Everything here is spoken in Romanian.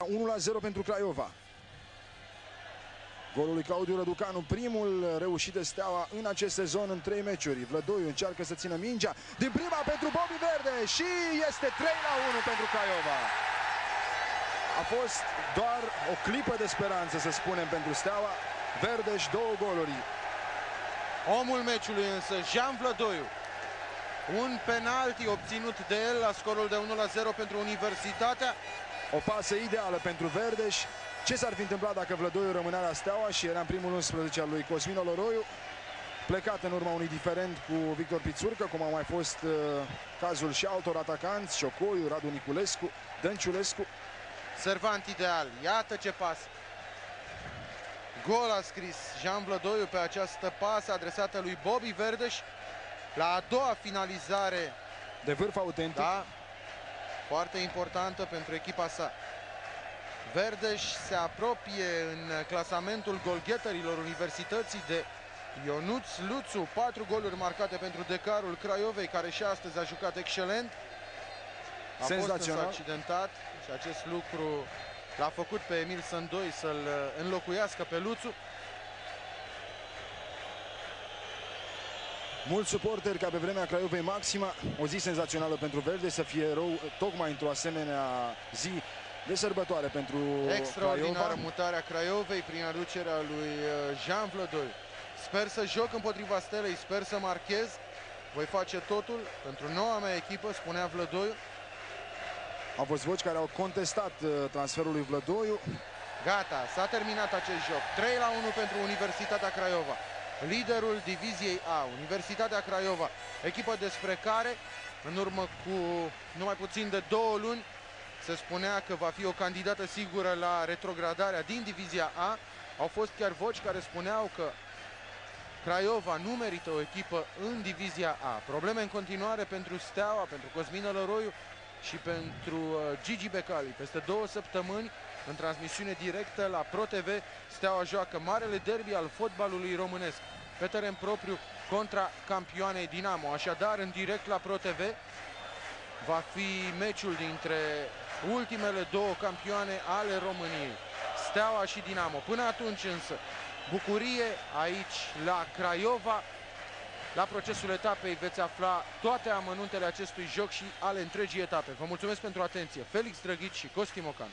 1-0 pentru Craiova. Golul lui Claudiu Răducanu, primul reușit de Steaua în acest sezon în 3 meciuri. Vlădoiu încearcă să țină mingea din prima pentru Bobby Verde și este 3-1 pentru Craiova. A fost doar o clipă de speranță, să spunem, pentru Steaua. Verdeș, 2 goluri. Omul meciului însă, Jean Vlădoiu. Un penalti obținut de el la scorul de 1-0 pentru Universitatea. O pasă ideală pentru Verdeș. Ce s-ar fi întâmplat dacă Vlădoiu rămânea la Steaua și era în primul 11 al lui Cosmin Oloroiu, plecat în urma unui diferend cu Victor Pițurcă, cum a mai fost cazul și altor atacanți, Ciocoiu, Radu Niculescu, Dănciulescu. Servant ideal, iată ce pas. Gol a scris Jean Vlădoiu pe această pasă adresată lui Bobby Verdeș la a doua finalizare. De vârf autentic. Da, foarte importantă pentru echipa sa. Verdeș se apropie în clasamentul golgheterilor Universității de Ionuț Luțu. 4 goluri marcate pentru decarul Craiovei, care și astăzi a jucat excelent. A fost însă accidentat și acest lucru l-a făcut pe Emil Sândoi să-l înlocuiască pe Luțu. Mulți suporteri ca pe vremea Craiovei Maxima. O zi senzațională pentru Verde, să fie erou tocmai într-o asemenea zi de sărbătoare pentru extraordinară Craiova. Mutarea Craiovei prin aducerea lui Jean Vlădoiu. Sper să joc împotriva Stelei, sper să marchez. Voi face totul pentru noua mea echipă, spunea Vlădoiu. Au fost voci care au contestat transferul lui Vlădoiu. Gata, s-a terminat acest joc. 3-1 pentru Universitatea Craiova. Liderul diviziei A, Universitatea Craiova, echipă despre care, în urmă cu numai puțin de 2 luni, se spunea că va fi o candidată sigură la retrogradarea din divizia A. Au fost chiar voci care spuneau că Craiova nu merită o echipă în divizia A. Probleme în continuare pentru Steaua, pentru Cosmin Oloroiu și pentru Gigi Becali. Peste 2 săptămâni, în transmisiune directă la ProTV, Steaua joacă marele derby al fotbalului românesc pe teren propriu contra campioanei Dinamo. Așadar, în direct la ProTV va fi meciul dintre ultimele 2 campioane ale României, Steaua și Dinamo. Până atunci însă, bucurie aici la Craiova. La procesul etapei veți afla toate amănuntele acestui joc și ale întregii etape. Vă mulțumesc pentru atenție. Felix Drăghici și Costi Mocan.